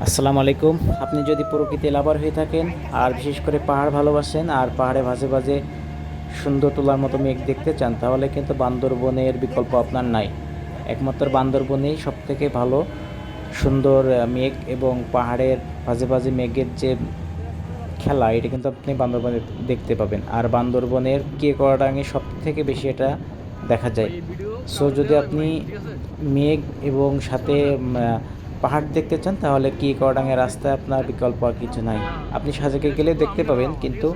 আসসালামু আলাইকুম। আপনি যদি প্রকৃতি লাভার হয়ে থাকেন আর বিশেষ করে পাহাড় ভালোবাসেন আর পাহাড়ে মাঝে মাঝে সুন্দর তোলার মতো মেঘ দেখতে চান, তাহলে কিন্তু বান্দরবনের বিকল্প আপনার নাই। একমাত্র বান্দরবনেই সবথেকে ভালো সুন্দর মেঘ এবং পাহাড়ের মাঝে মাঝে মেঘের যে খেলা, এটা কিন্তু আপনি বান্দরবনে দেখতে পাবেন। আর বান্দরবনের কেওড়াঙে সব থেকে বেশি এটা দেখা যায়। সো যদি আপনি মেঘ এবং সাথে পাহাড় দেখতে চান, তাহলে কেওড়াঙের রাস্তায় আপনার বিকল্প আর কিছু নাই। আপনি সাজেকে গেলে দেখতে পাবেন, কিন্তু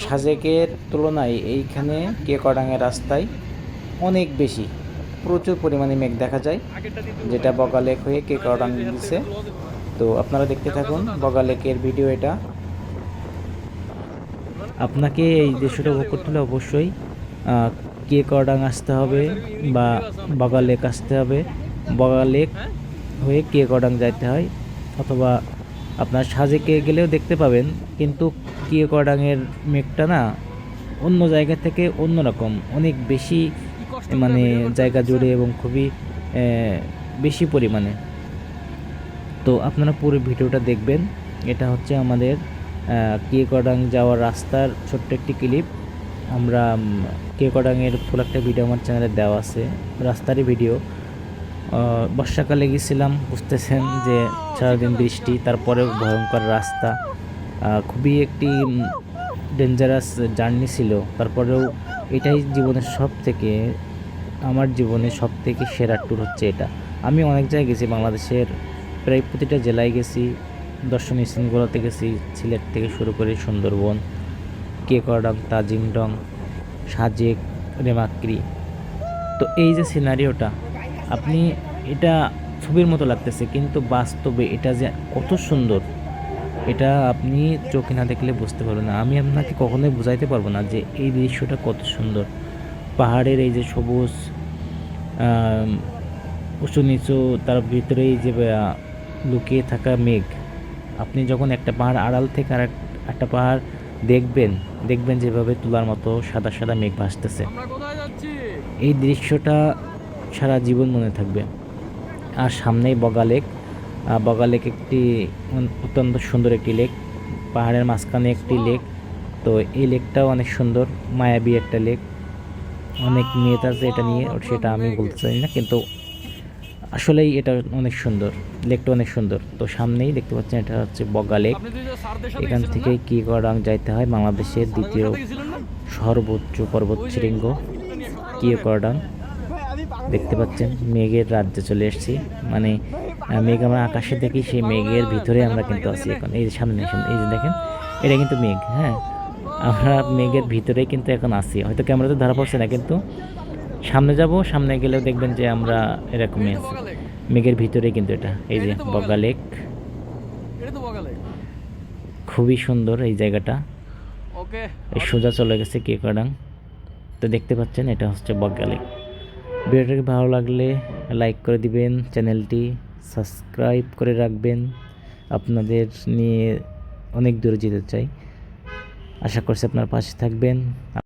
সাজেকের তুলনায় এইখানে কেওড়াঙের রাস্তায় অনেক বেশি প্রচুর পরিমাণে মেঘ দেখা যায়, যেটা বগা লেক হয়ে কেওড়াং দিছে। তো আপনারা দেখতে থাকুন বগা লেকের ভিডিও। এটা আপনাকে এই দৃশ্যটা উপভোগ করতে হলে অবশ্যই কেওড়াং আসতে হবে বা বগা লেক আসতে হবে। বগা লেক হয়ে কেওড়াং যাইতে হয়, অথবা আপনার সাজেকে গেলেও দেখতে পাবেন। কিন্তু কেওড়াঙের মেঘটা না অন্য জায়গা থেকে অন্যরকম, অনেক বেশি মানে জায়গা জুড়ে এবং খুবই বেশি পরিমাণে। তো আপনারা পুরো ভিডিওটা দেখবেন। এটা হচ্ছে আমাদের কেওড়াং যাওয়ার রাস্তার ছোট্ট একটি ক্লিপ। আমরা কেওড়াঙের ফুল একটা ভিডিও আমার চ্যানেলে দেওয়া আছে, রাস্তারই ভিডিও। বর্ষাকালে গেছিলাম, বুঝতেছেন যে সারাদিন বৃষ্টি, তারপরেও ভয়ঙ্কর রাস্তা, খুবই একটি ডেঞ্জারাস জার্নি ছিল। তারপরেও এটাই জীবনের আমার জীবনে সব থেকে সেরা ট্যুর হচ্ছে এটা। আমি অনেক জায়গায় গেছি, বাংলাদেশের প্রায় প্রতিটা জেলায় গেছি, দর্শনীয় স্থানগুলোতে গেছি, সিলেট থেকে শুরু করে সুন্দরবন, কেওড়াং, তাজিংডং, সাজেক, রেমাক্রি। তো এই যে সিনারিওটা, আপনি এটা ছবির মতো লাগতেছে, কিন্তু বাস্তবে এটা যে কত সুন্দর, এটা আপনি চোখে না দেখলে বুঝতে পারবেন না। আমি আপনাকে কখনোই বুঝাইতে পারবো না যে এই দৃশ্যটা কত সুন্দর। পাহাড়ের এই যে সবুজ, উঁচু নিচু, তার ভিতরে এই যে লুকিয়ে থাকা মেঘ, আপনি যখন একটা পাহাড় আড়াল থেকে আর একটা পাহাড় দেখবেন, দেখবেন যেভাবে তোলার মতো সাদা সাদা মেঘ ভাসতেছে, এই দৃশ্যটা সারা জীবন মনে থাকবে। আর সামনেই বগা লেক। বগা লেক একটি অত্যন্ত সুন্দর একটি লেক, পাহাড়ের মাঝখানে একটি লেক। তো এই লেকটাও অনেক সুন্দর, মায়াবী একটা লেক। অনেক মেয়েত আছে এটা নিয়ে, সেটা আমি বলতে চাই না, কিন্তু আসলেই এটা অনেক সুন্দর, লেকটা অনেক সুন্দর। তো সামনেই দেখতে পাচ্ছেন, এটা হচ্ছে বগা লেক। এখান থেকেই কেওড়াং যাইতে হয়, বাংলাদেশের দ্বিতীয় সর্বোচ্চ পর্বত শৃঙ্গ কেওড়াং। দেখতে পাচ্ছেন মেঘের রাজ্যে চলে এসেছি, মানে মেঘ আমরা আকাশে দেখি, সেই মেঘের ভিতরে আমরা কিন্তু আছি এখন। এই যে সামনে, এই যে দেখেন, এটা কিন্তু মেঘ। হ্যাঁ, আমরা মেঘের ভিতরেই কিন্তু এখন আছি। হয়তো ক্যামেরাতে ধরা পড়ছে না, কিন্তু সামনে যাব, সামনে গেলেও দেখবেন যে আমরা এরকমই আছি, মেঘের ভিতরেই কিন্তু এটা। এই যে বগা লেক, খুবই সুন্দর এই জায়গাটা। এই সোজা চলে গেছে কেওড়াং। তো দেখতে পাচ্ছেন, এটা হচ্ছে বগা লেক। ভিডিওটাকে ভালো লাগলে লাইক করে দিবেন, চ্যানেলটি সাবস্ক্রাইব করে রাখবেন। আপনাদের নিয়ে অনেক দূরে যেতে চাই, আশা করছি আপনার পাশে থাকবেন।